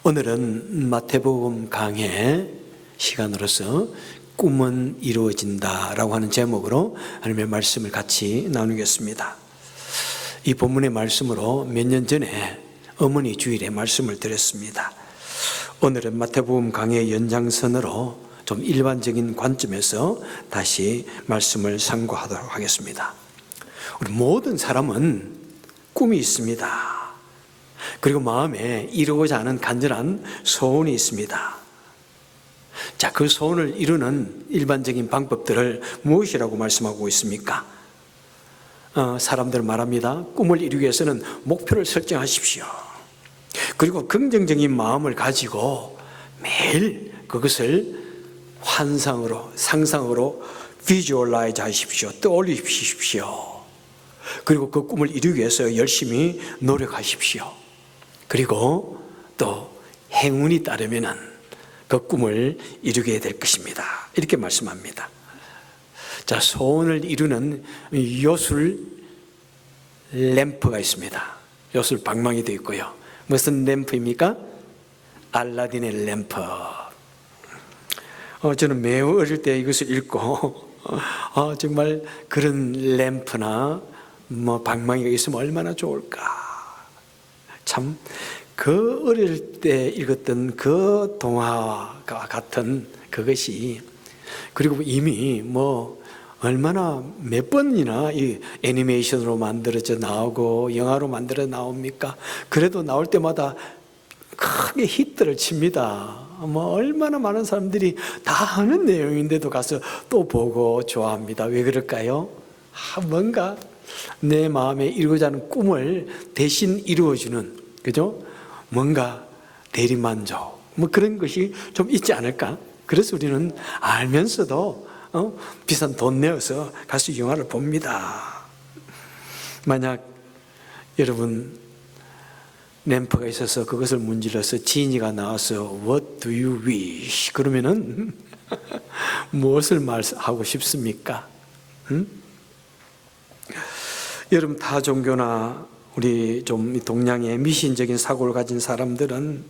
오늘은 마태복음 강해 시간으로서 꿈은 이루어진다라고 하는 제목으로 하나님의 말씀을 같이 나누겠습니다. 이 본문의 말씀으로 몇 년 전에 어머니 주일에 말씀을 드렸습니다. 오늘은 마태복음 강해 연장선으로 좀 일반적인 관점에서 다시 말씀을 상고하도록 하겠습니다. 우리 모든 사람은 꿈이 있습니다. 그리고 마음에 이루고자 하는 간절한 소원이 있습니다. 자, 그 소원을 이루는 일반적인 방법들을 무엇이라고 말씀하고 있습니까? 사람들은 말합니다. 꿈을 이루기 위해서는 목표를 설정하십시오. 그리고 긍정적인 마음을 가지고 매일 그것을 환상으로, 상상으로 비주얼라이즈 하십시오. 떠올리십시오. 그리고 그 꿈을 이루기 위해서 열심히 노력하십시오. 그리고 또 행운이 따르면 그 꿈을 이루게 될 것입니다. 이렇게 말씀합니다. 자, 소원을 이루는 요술 램프가 있습니다. 요술 방망이 되어 있고요. 무슨 램프입니까? 알라딘의 램프. 저는 매우 어릴 때 이것을 읽고 정말 그런 램프나 방망이가 있으면 얼마나 좋을까. 참 그 어릴 때 읽었던 그 동화와 같은 그것이, 그리고 이미 얼마나 몇 번이나 이 애니메이션으로 만들어져 나오고 영화로 만들어 나옵니까? 그래도 나올 때마다 크게 히트를 칩니다. 얼마나 많은 사람들이 다 아는 내용인데도 가서 또 보고 좋아합니다. 왜 그럴까요? 뭔가 내 마음에 이루고자 하는 꿈을 대신 이루어주는, 그죠? 뭔가 대리만족, 그런 것이 좀 있지 않을까? 그래서 우리는 알면서도 비싼 돈 내어서 가서 영화를 봅니다. 만약 여러분 램프가 있어서 그것을 문질러서 지니가 나와서 What do you wish? 그러면은 무엇을 말하고 싶습니까? 여러분 타 종교나 우리 좀 동양의 미신적인 사고를 가진 사람들은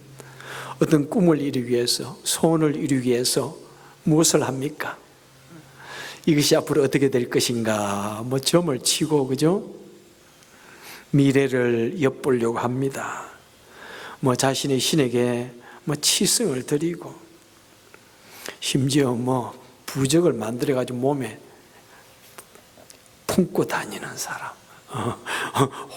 어떤 꿈을 이루기 위해서, 소원을 이루기 위해서 무엇을 합니까? 이것이 앞으로 어떻게 될 것인가 점을 치고, 그죠? 미래를 엿보려고 합니다. 자신의 신에게 치승을 드리고, 심지어 부적을 만들어가지고 몸에 품고 다니는 사람.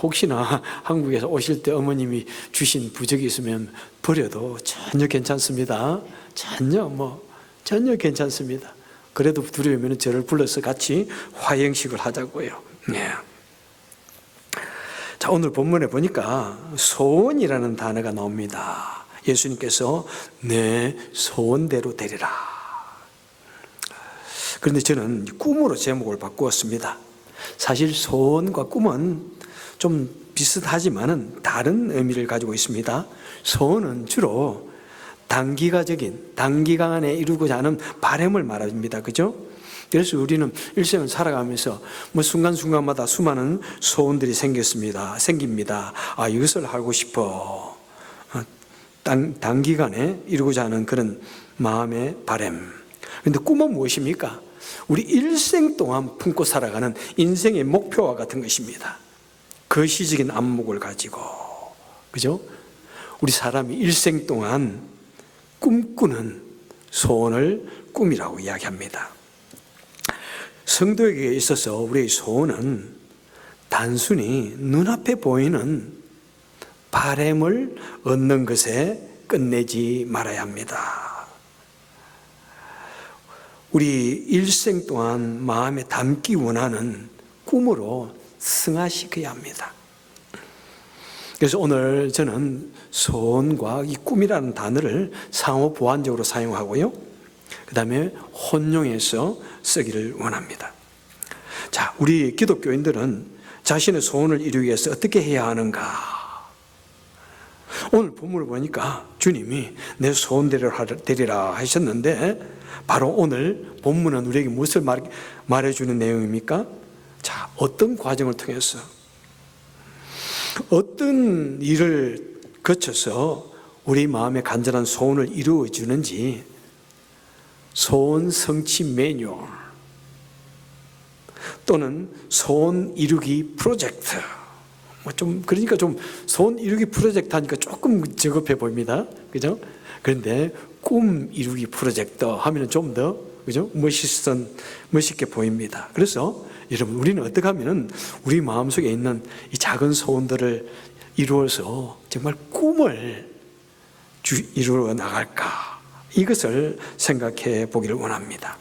혹시나 한국에서 오실 때 어머님이 주신 부적이 있으면 버려도 전혀 괜찮습니다. 전혀 괜찮습니다. 그래도 두려우면 저를 불러서 같이 화형식을 하자고요. 네. 자, 오늘 본문에 보니까 소원이라는 단어가 나옵니다. 예수님께서 내 소원대로 되리라. 그런데 저는 꿈으로 제목을 바꾸었습니다. 사실 소원과 꿈은 좀 비슷하지만은 다른 의미를 가지고 있습니다. 소원은 주로 단기간에 이루고자 하는 바람을 말합니다. 그죠? 그래서 우리는 일생을 살아가면서 순간순간마다 수많은 소원들이 생깁니다. 이것을 하고 싶어. 단기간에 이루고자 하는 그런 마음의 바람. 그런데 꿈은 무엇입니까? 우리 일생 동안 품고 살아가는 인생의 목표와 같은 것입니다. 거시적인 안목을 가지고, 그죠? 우리 사람이 일생 동안 꿈꾸는 소원을 꿈이라고 이야기합니다. 성도에게 있어서 우리의 소원은 단순히 눈앞에 보이는 바람을 얻는 것에 끝내지 말아야 합니다. 우리 일생 동안 마음에 담기 원하는 꿈으로 승화시켜야 합니다. 그래서 오늘 저는 소원과 이 꿈이라는 단어를 상호 보완적으로 사용하고요, 그 다음에 혼용해서 쓰기를 원합니다. 자, 우리 기독교인들은 자신의 소원을 이루기 위해서 어떻게 해야 하는가? 오늘 본문을 보니까 주님이 내 소원대로 되리라 하셨는데, 바로 오늘 본문은 우리에게 무엇을 말해주는 내용입니까? 자, 어떤 과정을 통해서, 어떤 일을 거쳐서 우리 마음의 간절한 소원을 이루어 주는지 소원 성취 매뉴얼 또는 소원 이루기 프로젝트, 그러니까 좀 소원 이루기 프로젝트 하니까 조금 저급해 보입니다. 그죠? 그런데 꿈 이루기 프로젝트 하면 좀 더, 그죠? 멋있게 보입니다. 그래서 여러분, 우리는 어떻게 하면은 우리 마음속에 있는 이 작은 소원들을 이루어서 정말 꿈을 이루어 나갈까? 이것을 생각해 보기를 원합니다.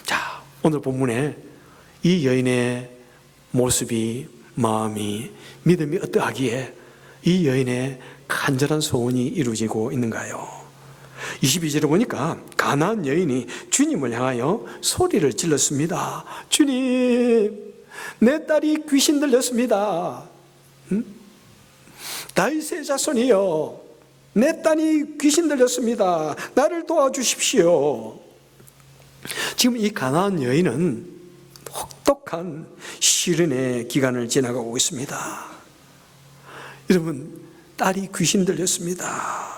자, 오늘 본문에 이 여인의 모습이, 마음이, 믿음이 어떠하기에 이 여인의 간절한 소원이 이루어지고 있는가요? 22절에 보니까 가나안 여인이 주님을 향하여 소리를 질렀습니다. 주님, 내 딸이 귀신 들렸습니다. 다윗의 자손이여, 내 딸이 귀신 들렸습니다. 나를 도와주십시오. 지금 이 가나안 여인은 혹독한 시련의 기간을 지나가고 있습니다. 여러분, 딸이 귀신 들렸습니다.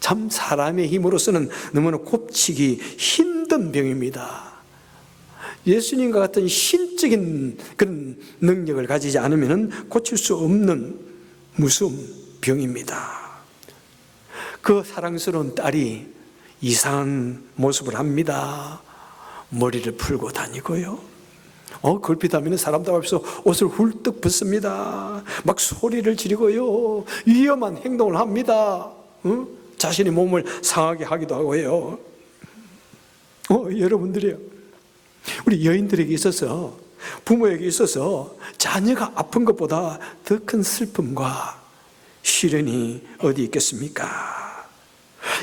참 사람의 힘으로서는 너무나 곱치기 힘든 병입니다. 예수님과 같은 신적인 그런 능력을 가지지 않으면 고칠 수 없는 무서운 병입니다. 그 사랑스러운 딸이 이상한 모습을 합니다. 머리를 풀고 다니고요. 걸핏하면 사람들 앞에서 옷을 훌떡 벗습니다. 막 소리를 지르고요. 위험한 행동을 합니다. 자신의 몸을 상하게 하기도 하고요. 여러분들이요, 우리 여인들에게 있어서, 부모에게 있어서 자녀가 아픈 것보다 더 큰 슬픔과 시련이 어디 있겠습니까?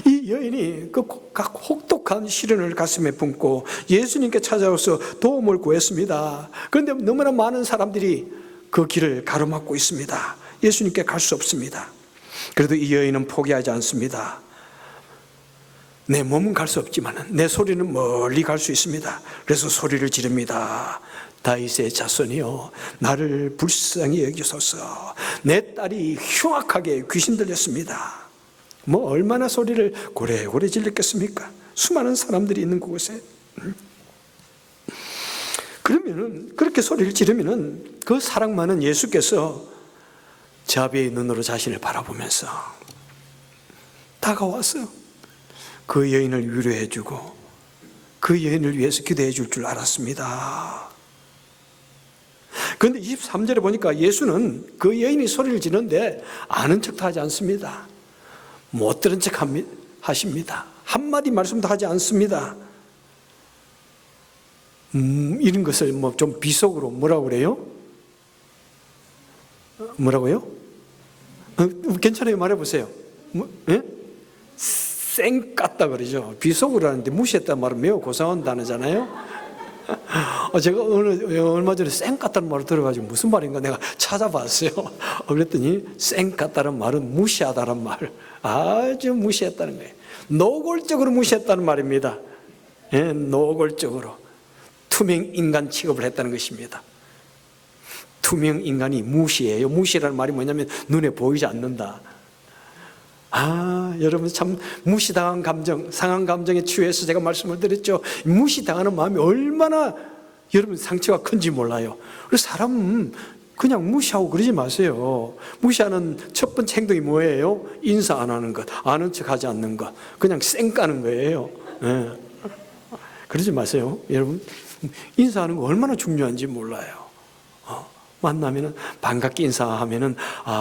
이 여인이 그 혹독한 시련을 가슴에 품고 예수님께 찾아와서 도움을 구했습니다. 그런데 너무나 많은 사람들이 그 길을 가로막고 있습니다. 예수님께 갈 수 없습니다. 그래도 이 여인은 포기하지 않습니다. 내 몸은 갈 수 없지만 내 소리는 멀리 갈 수 있습니다. 그래서 소리를 지릅니다. 다윗의 자손이여, 나를 불쌍히 여기소서. 내 딸이 흉악하게 귀신 들렸습니다. 얼마나 소리를 고래고래 질렀겠습니까? 수많은 사람들이 있는 곳에. 그러면은, 그렇게 소리를 지르면은 그 사랑 많은 예수께서 자비의 눈으로 자신을 바라보면서 다가와서 그 여인을 위로해 주고 그 여인을 위해서 기도해 줄 줄 알았습니다. 그런데 23절에 보니까 예수는 그 여인이 소리를 지르는데 아는 척도 하지 않습니다. 못 들은 척 하십니다. 한마디 말씀도 하지 않습니다. 이런 것을 좀 비속어로 뭐라고 그래요? 뭐라고요? 괜찮아요, 말해보세요. 쌩 깠다 그러죠. 비속어로 하는데 무시했다는 말은 매우 고상한 단어잖아요. 제가 얼마 전에 쌩 깠다는 말을 들어가지고 무슨 말인가 내가 찾아봤어요. 그랬더니 쌩 깠다는 말은 무시하다는 말, 아주 무시했다는 거예요. 노골적으로 무시했다는 말입니다. 노골적으로 투명 인간 취급을 했다는 것입니다. 투명 인간이 무시해요. 무시라는 말이 뭐냐면 눈에 보이지 않는다. 여러분, 참 무시당한 감정, 상한 감정에 취해서 제가 말씀을 드렸죠. 무시당하는 마음이 얼마나 여러분 상처가 큰지 몰라요. 그래서 사람은 그냥 무시하고 그러지 마세요. 무시하는 첫 번째 행동이 뭐예요? 인사 안 하는 것, 아는 척 하지 않는 것, 그냥 쌩 까는 거예요. 그러지 마세요. 여러분, 인사하는 거 얼마나 중요한지 몰라요. 만나면은 반갑게 인사하면은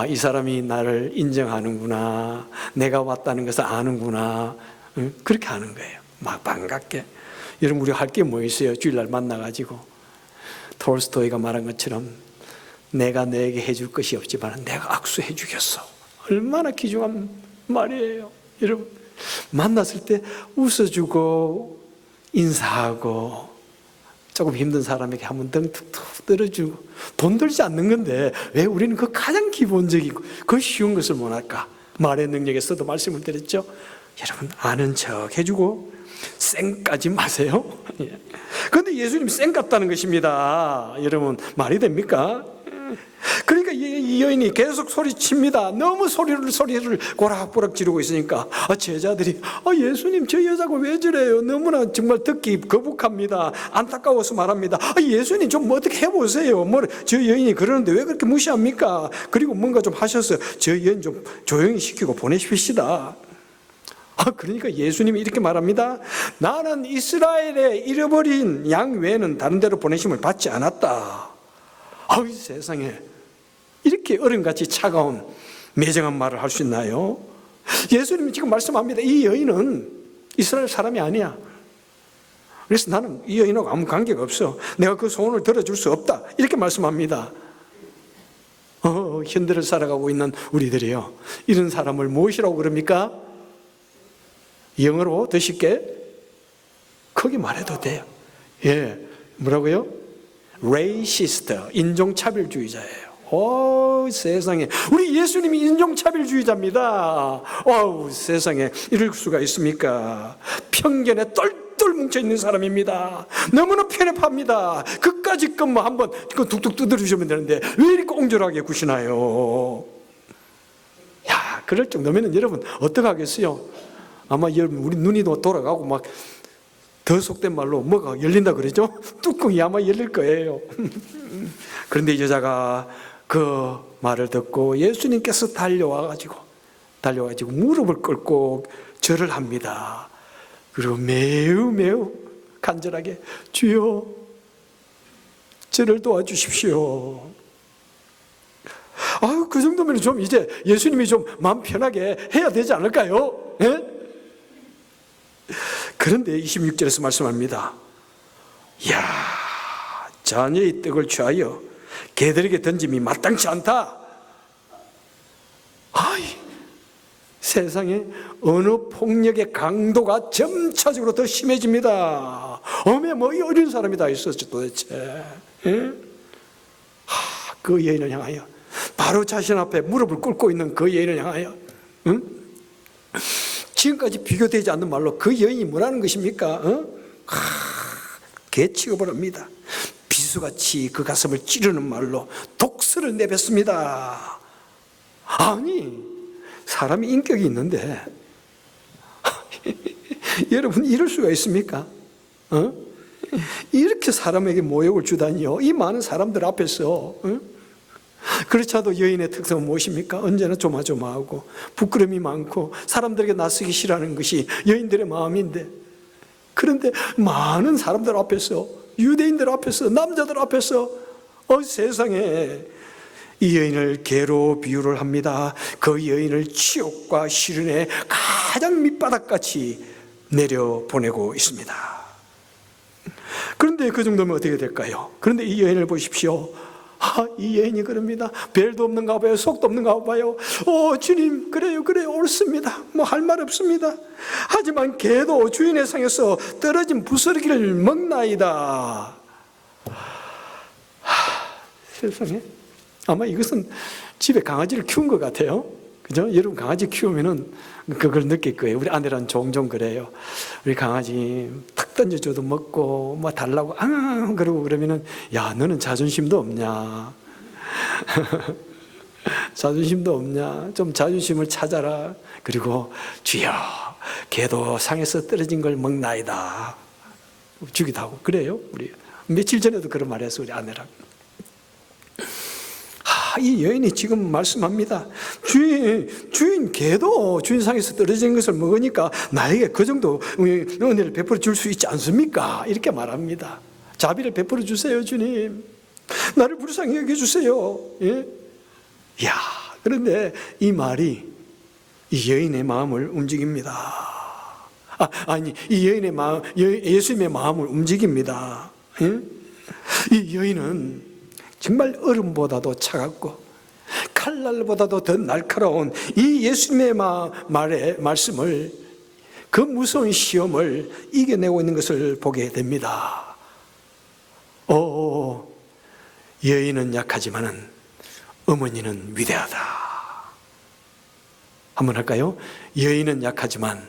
이 사람이 나를 인정하는구나, 내가 왔다는 것을 아는구나, 그렇게 하는 거예요. 막 반갑게. 여러분, 우리가 할 게 뭐 있어요? 주일날 만나가지고 톨스토이가 말한 것처럼 내가 너에게 해줄 것이 없지만 내가 악수해 주겠어. 얼마나 귀중한 말이에요. 여러분, 만났을 때 웃어주고 인사하고 조금 힘든 사람에게 한번 등 툭툭 떨어주고, 돈 들지 않는 건데 왜 우리는 그 가장 기본적이고 그 쉬운 것을 못할까? 말의 능력에서도 말씀을 드렸죠. 여러분, 아는 척 해주고 쌩 까지 마세요. 그런데 예수님이 쌩 깠다는 것입니다. 여러분, 말이 됩니까? 그러니까 그러니까 이 여인이 계속 소리칩니다. 너무 소리를 고락고락 지르고 있으니까 제자들이 예수님 저 여자가 왜 저래요? 너무나 정말 듣기 거북합니다. 안타까워서 말합니다. 예수님 좀 어떻게 해보세요. 저 여인이 그러는데 왜 그렇게 무시합니까? 그리고 뭔가 좀 하셔서 저 여인 좀 조용히 시키고 보내십시다. 그러니까 예수님이 이렇게 말합니다. 나는 이스라엘에 잃어버린 양 외에는 다른 데로 보내심을 받지 않았다. 세상에 이렇게 어른같이 차가운 매정한 말을 할 수 있나요? 예수님이 지금 말씀합니다. 이 여인은 이스라엘 사람이 아니야. 그래서 나는 이 여인하고 아무 관계가 없어. 내가 그 소원을 들어줄 수 없다. 이렇게 말씀합니다. 현대를 살아가고 있는 우리들이요, 이런 사람을 무엇이라고 그럽니까? 영어로 더 쉽게 크게 말해도 돼요. 뭐라고요? 레이시스트, 인종차별주의자예요. 세상에, 우리 예수님이 인종차별주의자입니다. 세상에 이럴 수가 있습니까? 편견에 똘똘 뭉쳐있는 사람입니다. 너무나 편협합니다. 그까짓 것만 한번 툭툭 두드려주시면 되는데 왜 이렇게 옹졸하게 구시나요? 그럴 정도면 여러분 어떡하겠어요? 아마 여러분 우리 눈이 돌아가고 막 더 속된 말로 뭐가 열린다 그러죠? 뚜껑이 아마 열릴 거예요. 그런데 이 여자가 그 말을 듣고 예수님께서 달려와가지고 무릎을 꿇고 절을 합니다. 그리고 매우 간절하게 주여 저를 도와주십시오. 그 정도면 좀 이제 예수님이 좀 마음 편하게 해야 되지 않을까요? 그런데 26절에서 말씀합니다. 자녀의 떡을 취하여 개들에게 던짐이 마땅치 않다. 세상에 언어 폭력의 강도가 점차적으로 더 심해집니다. 이 어린 사람이 다 있었지 도대체. 그 여인을 향하여, 바로 자신 앞에 무릎을 꿇고 있는 그 여인을 향하여, 지금까지 비교되지 않는 말로 그 여인이 뭐라는 것입니까? 개 취급을 합니다. 비수같이 그 가슴을 찌르는 말로 독설을 내뱉습니다. 사람이 인격이 있는데 여러분 이럴 수가 있습니까? 이렇게 사람에게 모욕을 주다니요, 이 많은 사람들 앞에서. 그렇지 않아도 여인의 특성은 무엇입니까? 언제나 조마조마하고 부끄러움이 많고 사람들에게 낯서기 싫어하는 것이 여인들의 마음인데, 그런데 많은 사람들 앞에서, 유대인들 앞에서, 남자들 앞에서 세상에 이 여인을 개로 비유를 합니다. 그 여인을 치욕과 시련의 가장 밑바닥같이 내려보내고 있습니다. 그런데 그 정도면 어떻게 될까요? 그런데 이 여인을 보십시오. 이 여인이 그럽니다. 벨도 없는가 봐요. 속도 없는가 봐요. 주님, 그래요 옳습니다. 할 말 없습니다. 하지만 개도 주인의 상에서 떨어진 부스러기를 먹나이다. 세상에, 아마 이것은 집에 강아지를 키운 것 같아요. 그죠? 여러분 강아지 키우면은 그걸 느낄 거예요. 우리 아내랑 종종 그래요. 우리 강아지 탁 던져줘도 먹고 달라고 그러고 그러면은 너는 자존심도 없냐? 자존심도 없냐? 좀 자존심을 찾아라. 그리고 주여, 개도 상에서 떨어진 걸 먹나이다. 주기도 하고 그래요. 우리 며칠 전에도 그런 말 했어, 우리 아내랑. 이 여인이 지금 말씀합니다. 주인 개도 주인 상에서 떨어진 것을 먹으니까 나에게 그 정도 은혜를 베풀어 줄 수 있지 않습니까? 이렇게 말합니다. 자비를 베풀어 주세요, 주님. 나를 불쌍히 여겨주세요. 그런데 이 말이 이 여인의 마음을 움직입니다. 이 여인의 마음, 예수님의 마음을 움직입니다. 이 여인은 정말 얼음보다도 차갑고 칼날보다도 더 날카로운 이 예수님의 말씀을, 그 무서운 시험을 이겨내고 있는 것을 보게 됩니다. 여인은 약하지만은 어머니는 위대하다. 한번 할까요? 여인은 약하지만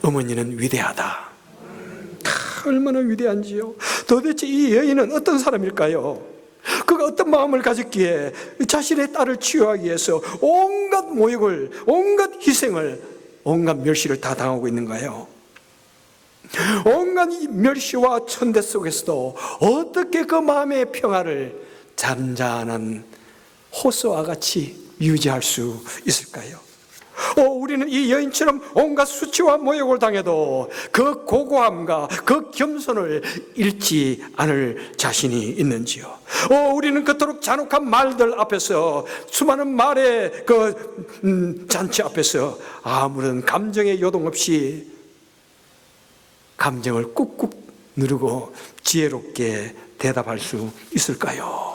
어머니는 위대하다. 얼마나 위대한지요. 도대체 이 여인은 어떤 사람일까요? 그가 어떤 마음을 가졌기에 자신의 딸을 치유하기 위해서 온갖 모욕을, 온갖 희생을, 온갖 멸시를 다 당하고 있는가요? 온갖 멸시와 천대 속에서도 어떻게 그 마음의 평화를 잠잠한 호수와 같이 유지할 수 있을까요? 우리는 이 여인처럼 온갖 수치와 모욕을 당해도 그 고고함과 그 겸손을 잃지 않을 자신이 있는지요? 우리는 그토록 잔혹한 말들 앞에서, 수많은 말의 잔치 앞에서 아무런 감정의 요동 없이 감정을 꾹꾹 누르고 지혜롭게 대답할 수 있을까요?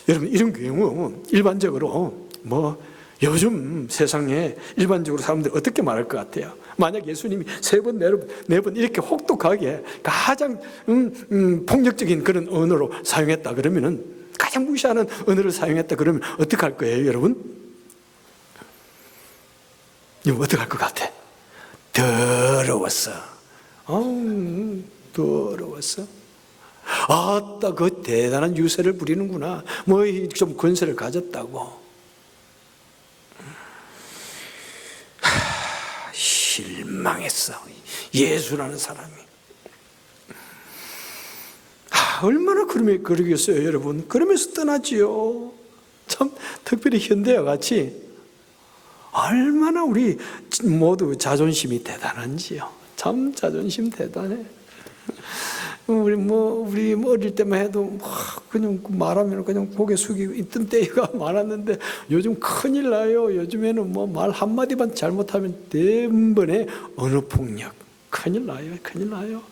여러분, 이런 경우 일반적으로 요즘 세상에 일반적으로 사람들이 어떻게 말할 것 같아요? 만약 예수님이 3번, 4번 이렇게 혹독하게 가장 폭력적인 그런 언어로 사용했다 그러면은, 가장 무시하는 언어를 사용했다 그러면 어떻게 할 거예요, 여러분? 이거 어떻게 할 것 같아? 더러웠어. 더러웠어. 아따, 그 대단한 유세를 부리는구나. 좀 권세를 가졌다고. 실망했어, 예수라는 사람이. 얼마나 그러겠어요, 여러분. 그러면서 떠나지요. 참, 특별히 현대와 같이 얼마나 우리 모두 자존심이 대단한지요. 참 자존심 대단해. 우리 어릴 때만 해도 그냥 말하면 그냥 고개 숙이고 있던 때가 많았는데, 요즘 큰일 나요. 요즘에는 말 한마디만 잘못하면 대번에 언어 폭력. 큰일 나요. 큰일 나요.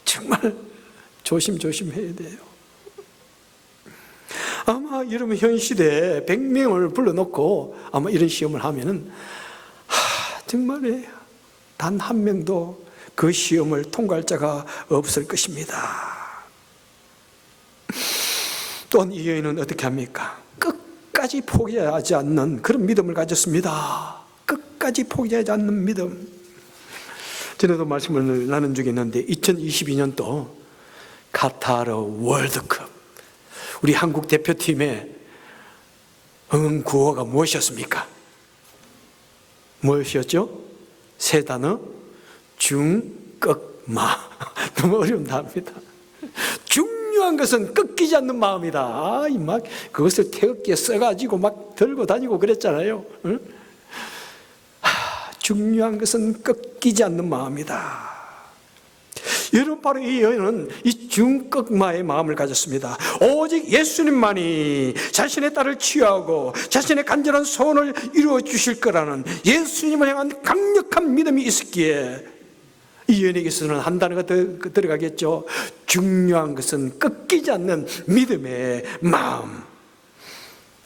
정말 조심해야 돼요. 아마 여러분, 현 시대에 100명을 불러놓고 아마 이런 시험을 하면은 정말 단 한 명도 그 시험을 통과할 자가 없을 것입니다. 또한 이 여인은 어떻게 합니까? 끝까지 포기하지 않는 그런 믿음을 가졌습니다. 끝까지 포기하지 않는 믿음. 전에도 말씀을 나눈 적이 있는데, 2022년도 카타르 월드컵, 우리 한국 대표팀의 구호가 무엇이었습니까? 무엇이었죠? 3단어, 중꺾마. 너무 어려운 단어입니다. 중요한 것은 꺾이지 않는 마음이다. 막 그것을 태극기에 써가지고 막 들고 다니고 그랬잖아요. 응? 중요한 것은 꺾이지 않는 마음이다. 여러분, 바로 이 여인은 이 중꺾마의 마음을 가졌습니다. 오직 예수님만이 자신의 딸을 치유하고 자신의 간절한 소원을 이루어 주실 거라는 예수님을 향한 강력한 믿음이 있었기에 이 여인에게서는 한 단어가 더 들어가겠죠. 중요한 것은 꺾이지 않는 믿음의 마음.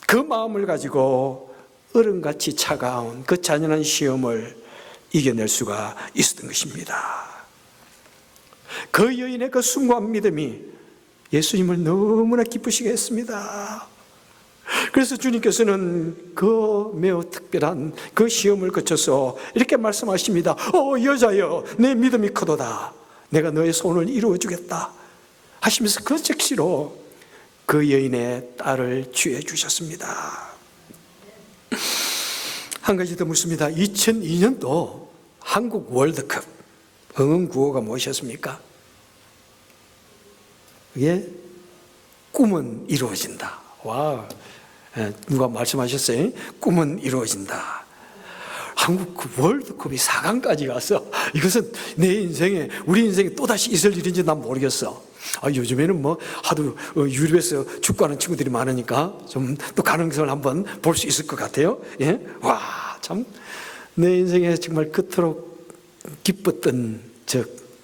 그 마음을 가지고 얼음같이 차가운 그 잔인한 시험을 이겨낼 수가 있었던 것입니다. 그 여인의 그 숭고한 믿음이 예수님을 너무나 기쁘시게 했습니다. 그래서 주님께서는 그 매우 특별한 그 시험을 거쳐서 이렇게 말씀하십니다. 여자여, 내 믿음이 크도다. 내가 너의 소원을 이루어 주겠다 하시면서 그 즉시로 그 여인의 딸을 치유해 주셨습니다. 한 가지 더 묻습니다. 2002년도 한국 월드컵 응원구호가 무엇이었습니까? 그게 꿈은 이루어진다. 와, 누가 말씀하셨어요? 꿈은 이루어진다. 한국 월드컵이 4강까지 가서, 이것은 내 인생에, 우리 인생에 또다시 있을 일인지 난 모르겠어. 요즘에는 하도 유럽에서 축구하는 친구들이 많으니까 좀 또 가능성을 한번 볼 수 있을 것 같아요. 예? 와, 참 내 인생에 정말 그토록 기뻤던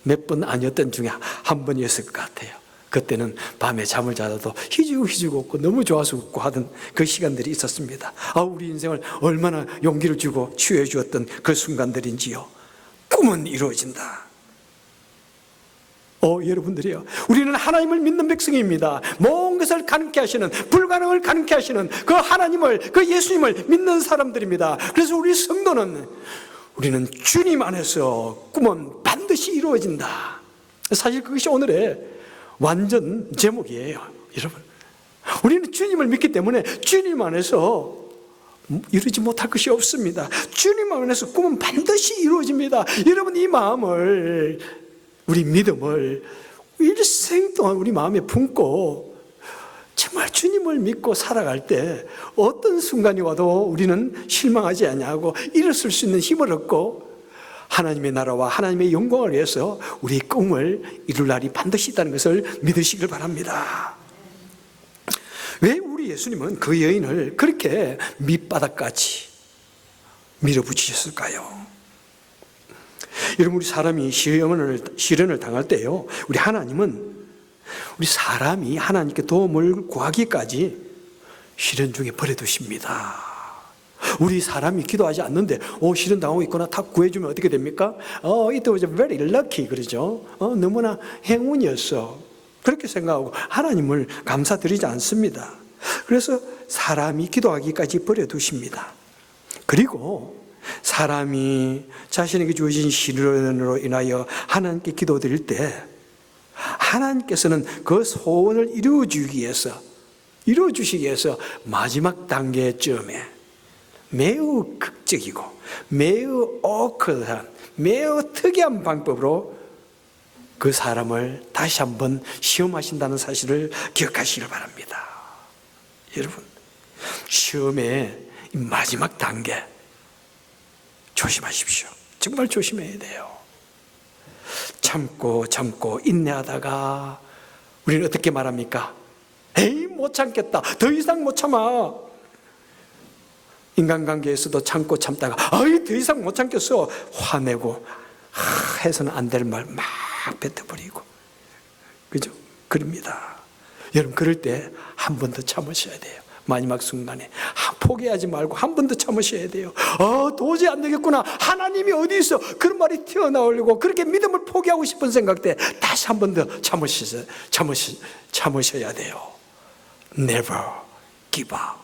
몇 번 아니었던 중에 한 번이었을 것 같아요. 그때는 밤에 잠을 자다도 희죽희죽 웃고 너무 좋아서 웃고 하던 그 시간들이 있었습니다. 우리 인생을 얼마나 용기를 주고 치유해 주었던 그 순간들인지요. 꿈은 이루어진다. 여러분들이요, 우리는 하나님을 믿는 백성입니다. 모든 것을 가능케 하시는, 불가능을 가능케 하시는 그 하나님을, 그 예수님을 믿는 사람들입니다. 그래서 우리 성도는, 우리는 주님 안에서 꿈은 반드시 이루어진다. 사실 그것이 오늘의 완전 제목이에요. 여러분, 우리는 주님을 믿기 때문에 주님 안에서 이루지 못할 것이 없습니다. 주님 안에서 꿈은 반드시 이루어집니다. 여러분, 이 마음을, 우리 믿음을 일생 동안 우리 마음에 품고 정말 주님을 믿고 살아갈 때 어떤 순간이 와도 우리는 실망하지 않냐고 일어설 수 있는 힘을 얻고 하나님의 나라와 하나님의 영광을 위해서 우리의 꿈을 이룰 날이 반드시 있다는 것을 믿으시길 바랍니다. 왜 우리 예수님은 그 여인을 그렇게 밑바닥까지 밀어붙이셨을까요? 여러분, 우리 사람이 시련을 당할 때요, 우리 하나님은 우리 사람이 하나님께 도움을 구하기까지 시련 중에 버려두십니다. 우리 사람이 기도하지 않는데 시련 당하고 있거나 다 구해주면 어떻게 됩니까? It was very lucky, 그러죠. 너무나 행운이었어, 그렇게 생각하고 하나님을 감사드리지 않습니다. 그래서 사람이 기도하기까지 버려두십니다. 그리고 사람이 자신에게 주어진 시련으로 인하여 하나님께 기도드릴 때 하나님께서는 그 소원을 이루어주시기 위해서 마지막 단계쯤에 매우 극적이고 매우 오컬한, 매우 특이한 방법으로 그 사람을 다시 한번 시험하신다는 사실을 기억하시길 바랍니다. 여러분, 시험의 마지막 단계 조심하십시오. 정말 조심해야 돼요. 참고 인내하다가 우리는 어떻게 말합니까? 에이, 못 참겠다, 더 이상 못 참아. 인간관계에서도 참다가 더 이상 못 참겠어, 화내고 해서는 안 될 말 막 뱉어버리고, 그죠? 그럽니다. 여러분, 그럴 때 한 번 더 참으셔야 돼요. 마지막 순간에 포기하지 말고 한 번 더 참으셔야 돼요. 도저히 안 되겠구나, 하나님이 어디 있어, 그런 말이 튀어나오려고 그렇게 믿음을 포기하고 싶은 생각 때 다시 한 번 더 참으셔야 돼요. Never give up.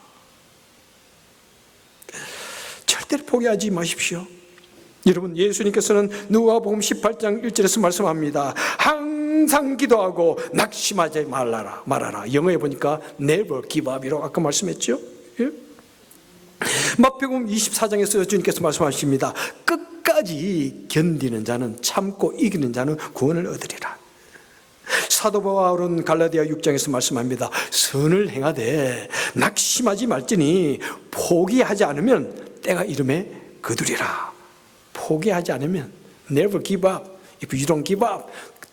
절대로 포기하지 마십시오. 여러분, 예수님께서는 누가복음 18장 1절에서 말씀합니다. 항상 기도하고 낙심하지 말아라. 영어에 보니까 never give up이라고 아까 말씀했죠. 예? 마태복음 24장에서 주님께서 말씀하십니다. 끝까지 견디는 자는, 참고 이기는 자는 구원을 얻으리라. 사도 바울은 갈라디아 6장에서 말씀합니다. 선을 행하되 낙심하지 말지니 포기하지 않으면 때가 이름에 거두리라. 포기하지 않으면 never give up. If you don't give up,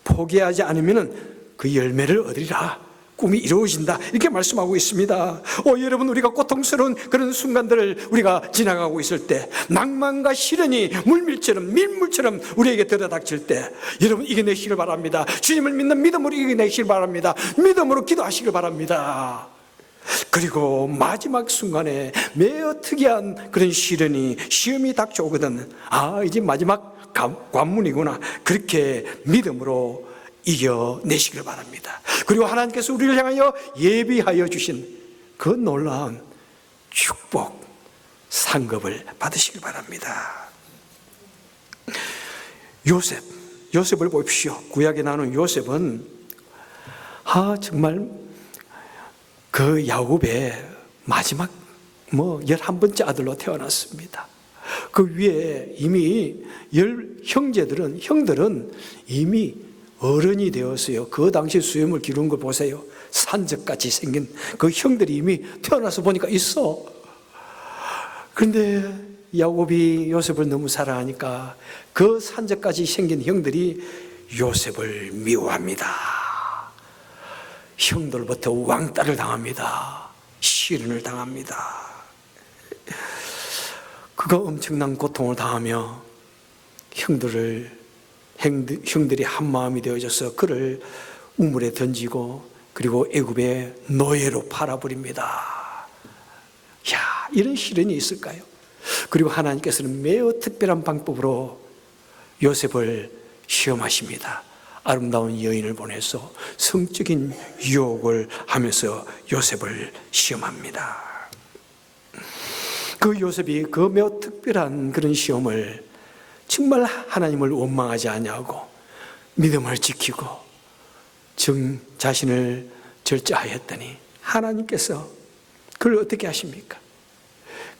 포기하지 않으면 그 열매를 얻으리라. 꿈이 이루어진다, 이렇게 말씀하고 있습니다. 여러분, 우리가 고통스러운 그런 순간들을 우리가 지나가고 있을 때, 낭만과 시련이 밀물처럼 우리에게 들어닥칠 때, 여러분, 이겨내시길 바랍니다. 주님을 믿는 믿음으로 이겨내시길 바랍니다. 믿음으로 기도하시길 바랍니다. 그리고 마지막 순간에 매우 특이한 그런 시험이 닥쳐오거든. 이제 마지막 관문이구나, 그렇게 믿음으로 이겨내시길 바랍니다. 그리고 하나님께서 우리를 향하여 예비하여 주신 그 놀라운 축복, 상급을 받으시길 바랍니다. 요셉을 보십시오. 구약에 나오는 요셉은 정말 그 야곱의 마지막 11번째 아들로 태어났습니다. 그 위에 이미 형들은 이미 어른이 되었어요. 그 당시 수염을 기른 걸 보세요. 산적같이 생긴 그 형들이 이미 태어나서 보니까 있어. 그런데 야곱이 요셉을 너무 사랑하니까 그 산적같이 생긴 형들이 요셉을 미워합니다. 형들부터 왕따를 당합니다. 시련을 당합니다. 그가 엄청난 고통을 당하며 형들이 한 마음이 되어져서 그를 우물에 던지고 그리고 애굽의 노예로 팔아버립니다. 이런 시련이 있을까요? 그리고 하나님께서는 매우 특별한 방법으로 요셉을 시험하십니다. 아름다운 여인을 보내서 성적인 유혹을 하면서 요셉을 시험합니다. 그 요셉이 그 매우 특별한 그런 시험을 정말 하나님을 원망하지 아니하고 믿음을 지키고 자신을 절제하였더니 하나님께서 그를 어떻게 하십니까?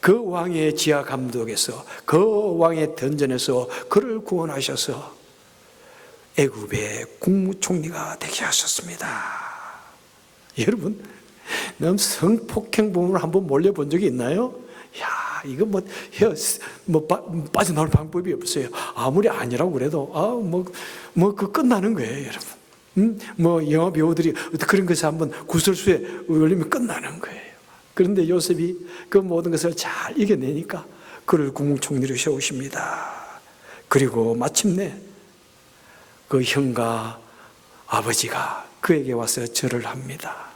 그 왕의 지하 감독에서, 그 왕의 던전에서 그를 구원하셔서 애굽의 국무총리가 되게 하셨습니다. 여러분, 성폭행 부분을 한번 몰려본 적이 있나요? 야, 이거 빠져나올 방법이 없어요. 아무리 아니라고 그래도 그 끝나는 거예요, 여러분. 영화 배우들이 그런 것을 한번 구설수에 올리면 끝나는 거예요. 그런데 요셉이 그 모든 것을 잘 이겨내니까 그를 국무총리로 세우십니다. 그리고 마침내 그 형과 아버지가 그에게 와서 절을 합니다.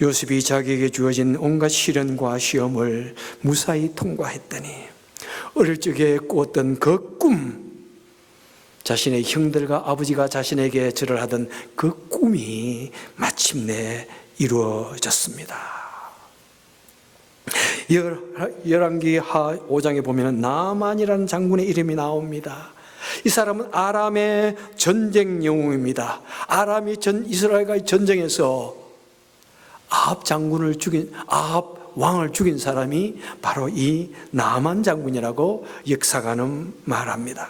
요셉이 자기에게 주어진 온갖 시련과 시험을 무사히 통과했더니 어릴 적에 꾸었던 그 꿈, 자신의 형들과 아버지가 자신에게 절을 하던 그 꿈이 마침내 이루어졌습니다. 열왕기 하 5장에 보면 나만이라는 장군의 이름이 나옵니다. 이 사람은 아람의 전쟁 영웅입니다. 아람이 이스라엘과의 전쟁에서 아합 왕을 죽인 사람이 바로 이 나만 장군이라고 역사가는 말합니다.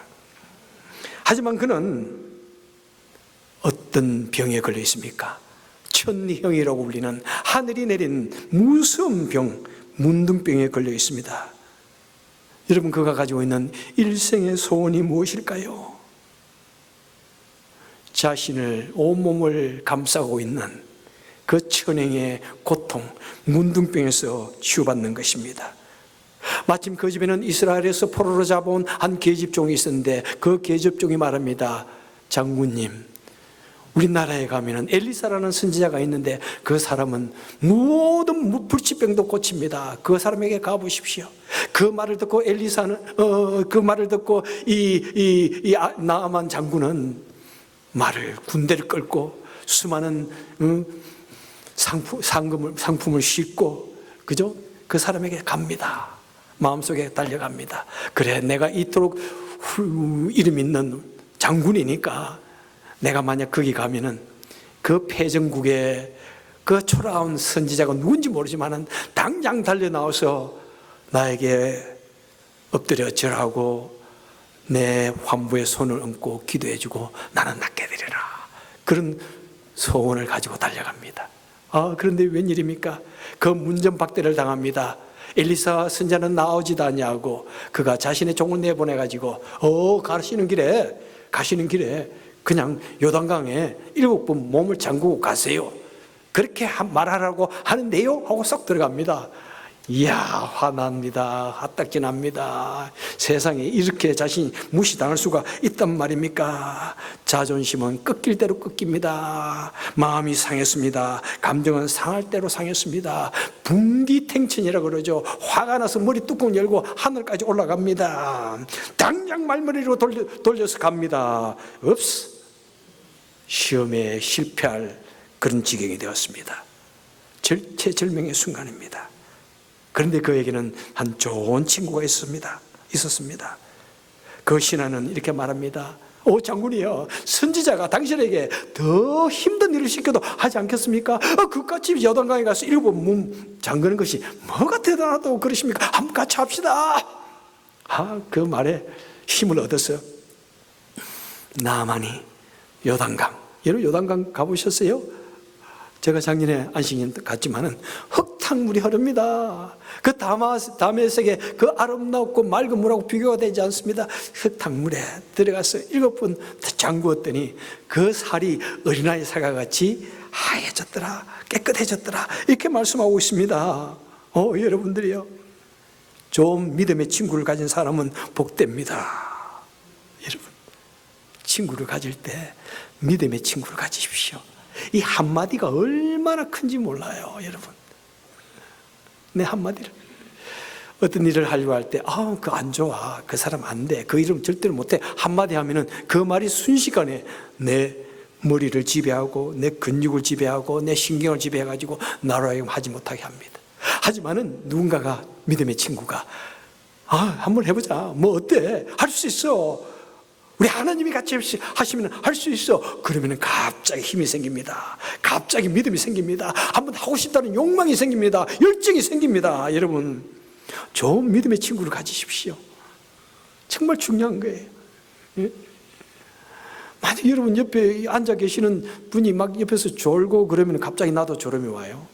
하지만 그는 어떤 병에 걸려 있습니까? 천리형이라고 불리는 하늘이 내린 무서운 병, 문둥병에 걸려 있습니다. 여러분, 그가 가지고 있는 일생의 소원이 무엇일까요? 자신을 온몸을 감싸고 있는 그 천행의 고통, 문둥병에서 치유받는 것입니다. 마침 그 집에는 이스라엘에서 포로로 잡아온 한 계집종이 있었는데 그 계집종이 말합니다. 장군님, 우리나라에 가면은 엘리사라는 선지자가 있는데 그 사람은 모든 불치병도 고칩니다. 그 사람에게 가보십시오. 그 말을 듣고 그 말을 듣고 나아만 장군은 군대를 끌고 수많은 상품을 싣고 그죠? 그 사람에게 갑니다. 마음속에 달려갑니다. 그래, 내가 이토록 이름 있는 장군이니까 내가 만약 거기 가면은 그 패전국의 그 초라한 선지자가 누군지 모르지만은 당장 달려 나와서 나에게 엎드려 절하고 내 환부의 손을 얹고 기도해주고 나는 낫게 되리라. 그런 소원을 가지고 달려갑니다. 그런데 웬일입니까? 그 문전박대를 당합니다. 엘리사 선지자는 나오지도 않냐고 그가 자신의 종을 내보내가지고 가시는 길에 그냥 요단강에 7번 몸을 잠그고 가세요. 그렇게 말하라고 하는데요? 하고 쏙 들어갑니다. 이야, 화납니다. 화딱지 납니다. 세상에 이렇게 자신이 무시당할 수가 있단 말입니까? 자존심은 꺾일 대로 꺾입니다. 마음이 상했습니다. 감정은 상할 대로 상했습니다. 분기탱천이라고 그러죠. 화가 나서 머리 뚜껑 열고 하늘까지 올라갑니다. 당장 말머리로 돌려서 갑니다. 시험에 실패할 그런 지경이 되었습니다. 절체절명의 순간입니다. 그런데 그에게는 한 좋은 친구가 있었습니다. 그 신하는 이렇게 말합니다. 장군이요, 선지자가 당신에게 더 힘든 일을 시켜도 하지 않겠습니까? 그같이 여단강에 가서 7번 몸 잠그는 것이 뭐가 대단하다고 그러십니까? 한번 같이 합시다. 그 말에 힘을 얻어서 나만이 요단강, 여러분 요단강 가보셨어요? 제가 작년에 안식년 갔지만은 흙탕물이 흐릅니다. 그 다메섹의 그 아름답고 맑은 물하고 비교가 되지 않습니다. 흙탕물에 들어가서 7번 잠그었더니 그 살이 어린아이 살같이 하얘졌더라, 깨끗해졌더라, 이렇게 말씀하고 있습니다. 여러분들이요, 좀 믿음의 친구를 가진 사람은 복됩니다. 여러분, 친구를 가질 때 믿음의 친구를 가지십시오. 이 한마디가 얼마나 큰지 몰라요, 여러분. 내 한마디를. 어떤 일을 하려고 할 때, 그거 안 좋아. 그 사람 안 돼. 그 이름 절대로 못 해. 한마디 하면은 그 말이 순식간에 내 머리를 지배하고, 내 근육을 지배하고, 내 신경을 지배해가지고, 나로 하여금 하지 못하게 합니다. 하지만은 누군가가, 믿음의 친구가, 한번 해보자. 뭐 어때? 할 수 있어. 우리 하나님이 같이 하시면 할 수 있어. 그러면 갑자기 힘이 생깁니다. 갑자기 믿음이 생깁니다. 한번 하고 싶다는 욕망이 생깁니다. 열정이 생깁니다. 여러분, 좋은 믿음의 친구를 가지십시오. 정말 중요한 거예요. 예? 만약 여러분 옆에 앉아 계시는 분이 막 옆에서 졸고 그러면 갑자기 나도 졸음이 와요.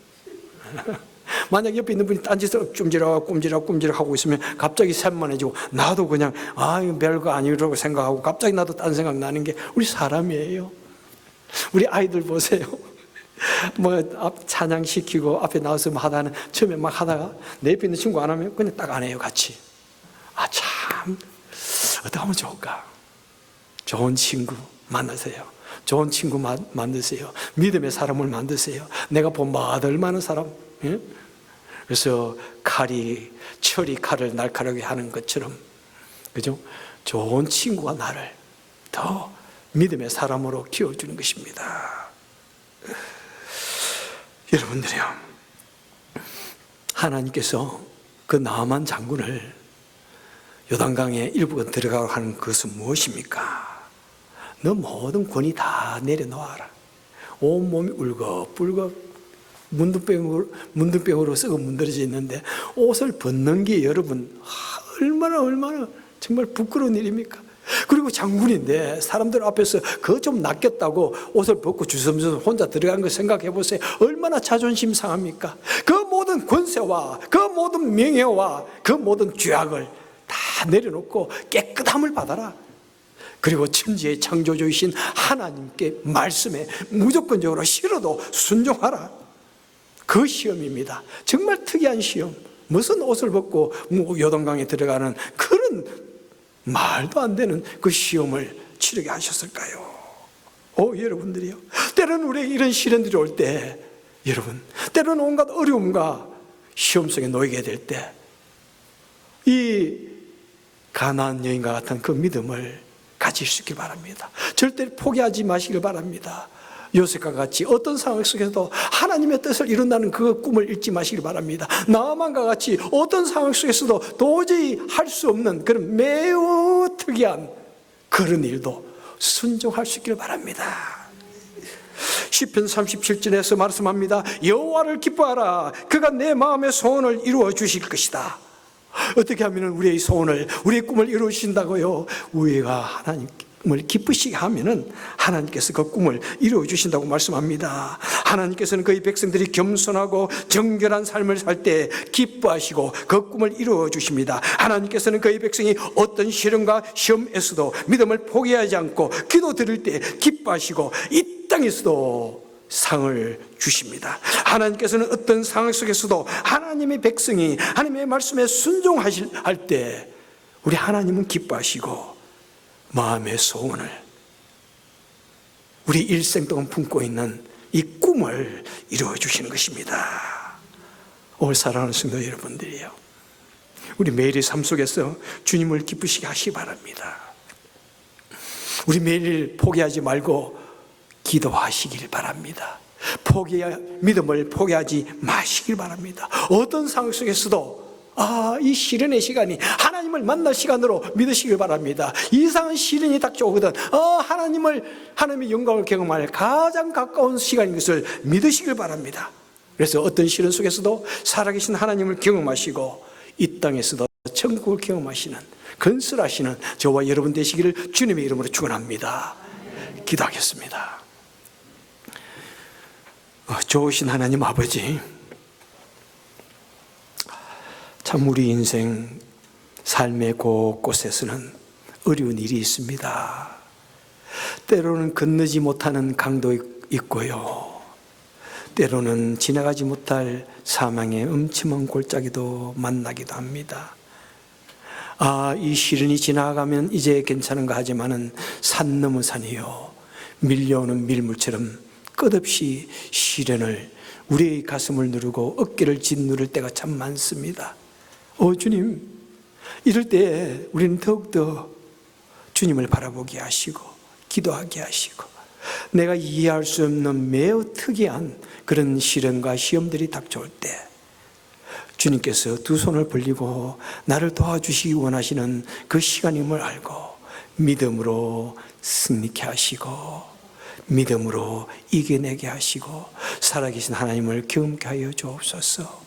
만약 옆에 있는 분이 앉아서 꼼지락 하고 있으면 갑자기 산만해지고, 나도 그냥 이거 별거 아니라고 생각하고 갑자기 나도 딴 생각 나는 게 우리 사람이에요. 우리 아이들 보세요. 찬양시키고 앞에 나와서 하다는, 처음에 막 하다가 내 옆에 있는 친구 안 하면 그냥 딱 안 해요, 같이. 참 어떻게 하면 좋을까? 좋은 친구 만나세요. 좋은 친구 만드세요. 믿음의 사람을 만드세요. 내가 본받을 얼마나 사람. 예? 그래서 철이 칼을 날카롭게 하는 것처럼, 그죠? 좋은 친구가 나를 더 믿음의 사람으로 키워주는 것입니다. 여러분들이요, 하나님께서 그 나아만 장군을 요단강에 일부가 들어가고 하는 것은 무엇입니까? 너 모든 권위 다 내려놓아라. 온몸이 울긋불긋 문둥병으로 썩어 문드러져 있는데 옷을 벗는 게 여러분 얼마나 정말 부끄러운 일입니까? 그리고 장군인데 사람들 앞에서 그거 좀 낚였다고 옷을 벗고 주섬주섬 혼자 들어간 거 생각해 보세요. 얼마나 자존심 상합니까? 그 모든 권세와 그 모든 명예와 그 모든 죄악을 다 내려놓고 깨끗함을 받아라. 그리고 천지의 창조주이신 하나님께 말씀에 무조건적으로 싫어도 순종하라. 그 시험입니다. 정말 특이한 시험. 무슨 옷을 벗고 요단강에 들어가는 그런 말도 안 되는 그 시험을 치르게 하셨을까요? 여러분들이요, 때로는 우리에게 이런 시련들이 올 때, 여러분, 때로는 온갖 어려움과 시험 속에 놓이게 될 때, 이 가나안 여인과 같은 그 믿음을 가질 수 있길 바랍니다. 절대 포기하지 마시길 바랍니다. 요셉과 같이 어떤 상황 속에서도 하나님의 뜻을 이룬다는 그 꿈을 잃지 마시길 바랍니다. 나아만과 같이 어떤 상황 속에서도 도저히 할 수 없는 그런 매우 특이한 그런 일도 순종할 수 있기를 바랍니다. 시편 37절에서 말씀합니다. 여호와를 기뻐하라. 그가 내 마음의 소원을 이루어 주실 것이다. 어떻게 하면 우리의 소원을, 우리의 꿈을 이루신다고요? 우리가 하나님을 기쁘시게 하면은 하나님께서 그 꿈을 이루어 주신다고 말씀합니다. 하나님께서는 그의 백성들이 겸손하고 정결한 삶을 살 때 기뻐하시고 그 꿈을 이루어 주십니다. 하나님께서는 그의 백성이 어떤 시련과 시험에서도 믿음을 포기하지 않고 기도 드릴 때 기뻐하시고 이 땅에서도 상을 주십니다. 하나님께서는 어떤 상황 속에서도 하나님의 백성이 하나님의 말씀에 순종할 때 우리 하나님은 기뻐하시고 마음의 소원을, 우리 일생 동안 품고 있는 이 꿈을 이루어 주시는 것입니다. 오늘 사랑하는 성도 여러분들이요, 우리 매일의 삶 속에서 주님을 기쁘시게 하시기 바랍니다. 우리 매일 포기하지 말고 기도하시길 바랍니다. 믿음을 포기하지 마시길 바랍니다. 어떤 상황 속에서도 이 시련의 시간이 하나님을 만날 시간으로 믿으시길 바랍니다. 이상한 시련이 닥쳐오거든 하나님의 영광을 경험할 가장 가까운 시간인 것을 믿으시길 바랍니다. 그래서 어떤 시련 속에서도 살아계신 하나님을 경험하시고 이 땅에서도 천국을 경험하시는, 건설하시는 저와 여러분 되시기를 주님의 이름으로 축원합니다. 기도하겠습니다. 좋으신 하나님 아버지, 참 우리 인생 삶의 곳곳에서는 어려운 일이 있습니다. 때로는 건너지 못하는 강도 있고요, 때로는 지나가지 못할 사망의 엄청난 골짜기도 만나기도 합니다. 이 시련이 지나가면 이제 괜찮은가 하지만은 산 넘어 산이요, 밀려오는 밀물처럼 끝없이 시련을, 우리의 가슴을 누르고 어깨를 짓누를 때가 참 많습니다. 주님, 이럴 때 우리는 더욱더 주님을 바라보게 하시고 기도하게 하시고, 내가 이해할 수 없는 매우 특이한 그런 시련과 시험들이 닥쳐올 때 주님께서 두 손을 벌리고 나를 도와주시기 원하시는 그 시간임을 알고 믿음으로 승리케 하시고 믿음으로 이겨내게 하시고 살아계신 하나님을 경험케 하여 주옵소서.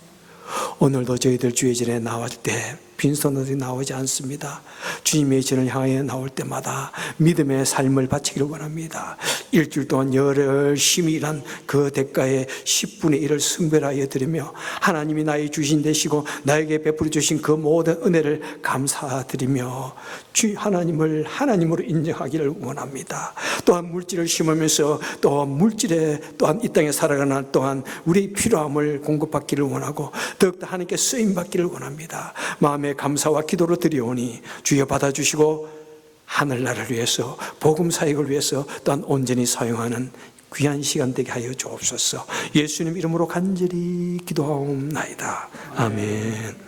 오늘도 저희들 주의전에 나올 때 빈손으로 나오지 않습니다. 주님의 전을 향해 나올 때마다 믿음의 삶을 바치기를 원합니다. 일주일 동안 열심히 일한 그 대가의 10분의 1을 승별하여 드리며 하나님이 나의 주신 되시고 나에게 베풀어 주신 그 모든 은혜를 감사드리며 주 하나님을 하나님으로 인정하기를 원합니다. 또한 물질을 심으면서 또 물질에 또한 이 땅에 살아가는 날 동안 우리의 필요함을 공급받기를 원하고 더욱더 하나님께 쓰임받기를 원합니다. 마음의 감사와 기도로 드리오니 주여 받아주시고 하늘나라를 위해서 복음 사역을 위해서 또한 온전히 사용하는 귀한 시간 되게 하여 주옵소서. 예수님 이름으로 간절히 기도하옵나이다. 아멘.